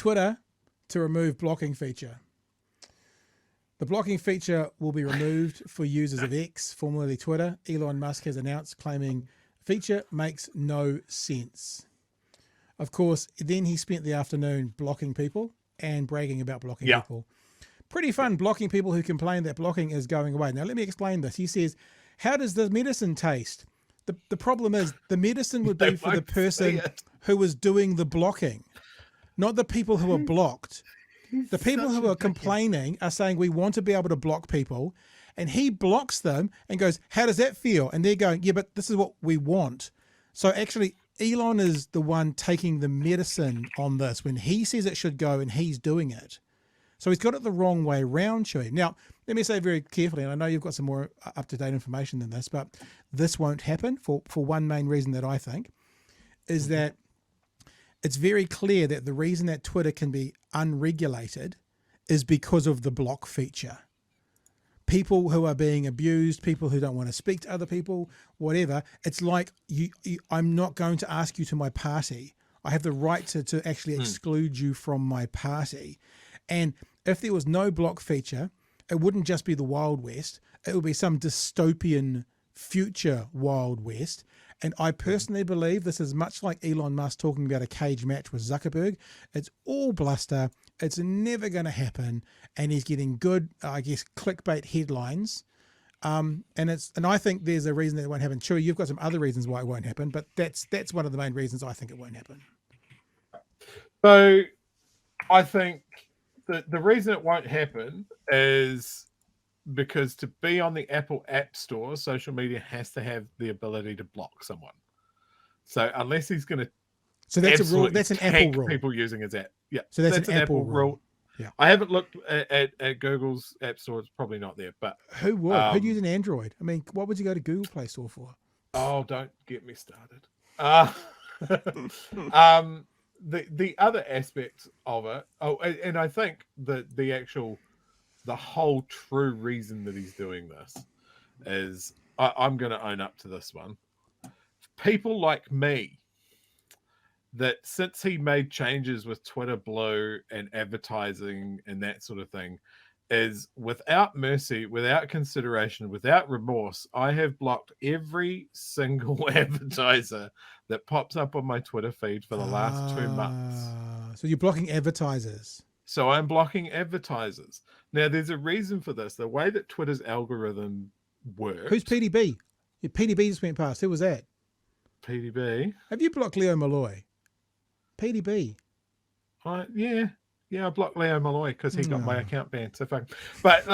Twitter to remove blocking feature. The blocking feature will be removed for users of X, formerly Twitter. Elon Musk has announced, claiming feature makes no sense. Of course, then he spent the afternoon blocking people and bragging about blocking people. Pretty fun blocking people who complain that blocking is going away. Now, let me explain this. He says, how does the medicine taste? The problem is the medicine would be for the person who was doing the blocking, not the people who are blocked. The people who are complaining are saying we want to be able to block people, and he blocks them and goes, how does that feel? And they're going, yeah, but this is what we want. So actually, Elon is the one taking the medicine on this when he says it should go and he's doing it. So he's got it the wrong way round, Chewy. Now, let me say very carefully, and I know you've got some more up-to-date information than this, but this won't happen for one main reason that I think is that it's very clear that the reason that Twitter can be unregulated is because of the block feature. People who are being abused, people who don't want to speak to other people, whatever. It's like, I'm not going to ask you to my party. I have the right to actually exclude you from my party. And if there was no block feature, it wouldn't just be the Wild West. It would be some dystopian future Wild West. And I personally believe this is much like Elon Musk talking about a cage match with Zuckerberg. It's all bluster. It's never going to happen. And he's getting good, I guess, clickbait headlines. And I think there's a reason that it won't happen. Sure, you've got some other reasons why it won't happen, but that's one of the main reasons I think it won't happen. So I think that the reason it won't happen is because to be on the Apple App Store, social media has to have the ability to block someone. So unless he's going to, so that's a rule. That's an Apple rule. People using his app, yeah. So that's an Apple rule. Yeah, I haven't looked at Google's App Store. It's probably not there. But who would? Who'd use an Android? I mean, what would you go to Google Play Store for? Oh, don't get me started. The other aspect of it. Oh, and I think that the whole true reason that he's doing this is I'm going to own up to this one. People like me, that since he made changes with Twitter Blue and advertising and that sort of thing, is without mercy, without consideration, without remorse, I have blocked every single advertiser that pops up on my Twitter feed for the last 2 months. So you're blocking advertisers. So I'm blocking advertisers. Now, there's a reason for this. The way that Twitter's algorithm works. Who's PDB? Your PDB just went past. Who was that? PDB. Have you blocked Leo Malloy? PDB. Yeah, I blocked Leo Malloy because he got my account banned. So fun. But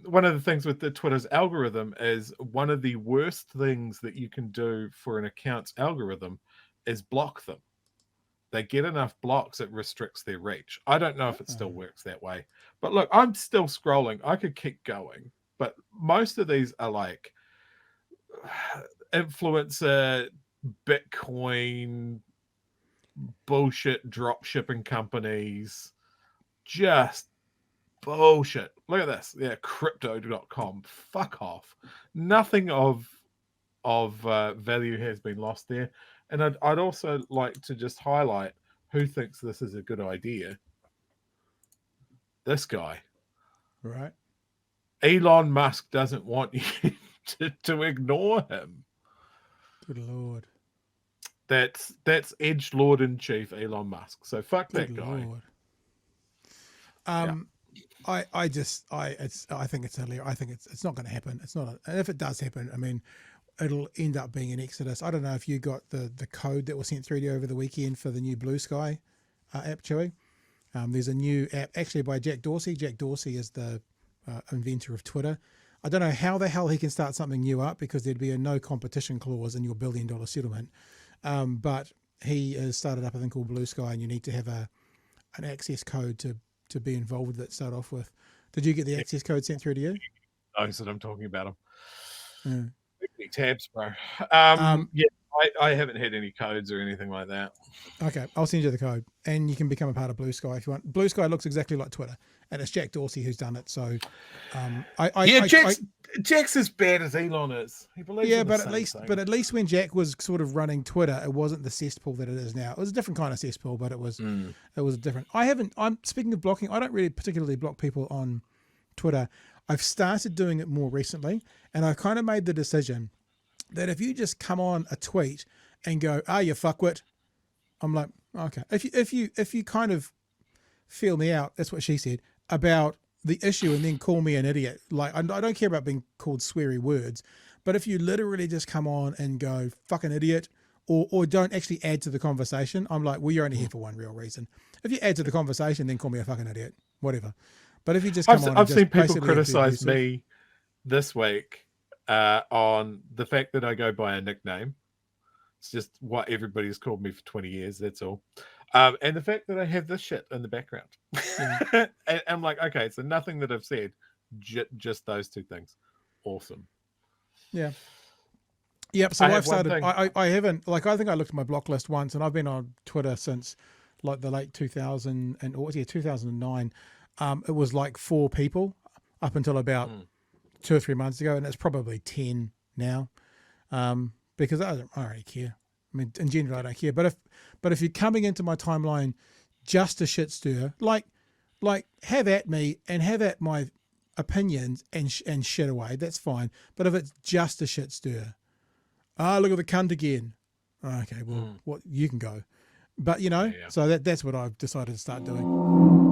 one of the things with the Twitter's algorithm is one of the worst things that you can do for an account's algorithm is block them. They get enough blocks, it restricts their reach. I don't know if it still works that way. But look, I'm still scrolling. I could keep going. But most of these are like influencer, Bitcoin, bullshit drop shipping companies. Just bullshit. Look at this. Yeah, crypto.com. Fuck off. Nothing of value has been lost there. And I'd also like to just highlight who thinks this is a good idea. This guy. Right. Elon Musk doesn't want you to ignore him. Good Lord. That's edgelord in chief Elon Musk. So fuck that guy. Lord. I think it's hilarious. I think it's not going to happen. It's not. And if it does happen, I mean, it'll end up being an exodus. I don't know if you got the code that was sent through to you over the weekend for the new Blue Sky app, Chewy. There's a new app actually by Jack Dorsey. Jack Dorsey is the inventor of Twitter. I don't know how the hell he can start something new up because there'd be a no competition clause in your $1 billion settlement. But he has started up a thing called Blue Sky, and you need to have an access code to be involved with it, start off with. Did you get the access code sent through to you? I said I'm talking about them. Yeah. Tabs, bro. I haven't had any codes or anything like that. Okay, I'll send you the code, and you can become a part of Blue Sky if you want. Blue Sky looks exactly like Twitter, and it's Jack Dorsey who's done it. So, Jack's as bad as Elon is. He believes yeah, in the but same thing. at least when Jack was sort of running Twitter, it wasn't the cesspool that it is now. It was a different kind of cesspool, but it was different. I'm speaking of blocking. I don't really particularly block people on Twitter. I've started doing it more recently, and I've kind of made the decision that if you just come on a tweet and go, you fuckwit, I'm like, okay. If you kind of feel me out, that's what she said, about the issue and then call me an idiot. Like, I don't care about being called sweary words, but if you literally just come on and go, fucking idiot, or don't actually add to the conversation, I'm like, well, you're only here for one real reason. If you add to the conversation, then call me a fucking idiot, whatever. But if you just come on, I've seen people criticize me this week on the fact that I go by a nickname. It's just what everybody's called me for 20 years. That's all. And the fact that I have this shit in the background. Yeah. And I'm like, okay, so nothing that I've said, just those two things. Awesome. Yeah. Yep. So I've started. I haven't, like, I think I looked at my block list once, and I've been on Twitter since like the late 2009. It was like 4 people up until about 2 or 3 months ago, and it's probably 10 now. Because I don't really care. I mean, in general, I don't care. But if you're coming into my timeline just to shit stir, like have at me and have at my opinions and shit away, that's fine. But if it's just a shit stir, look at the cunt again. Okay, well, what, you can go. But so that's what I've decided to start doing.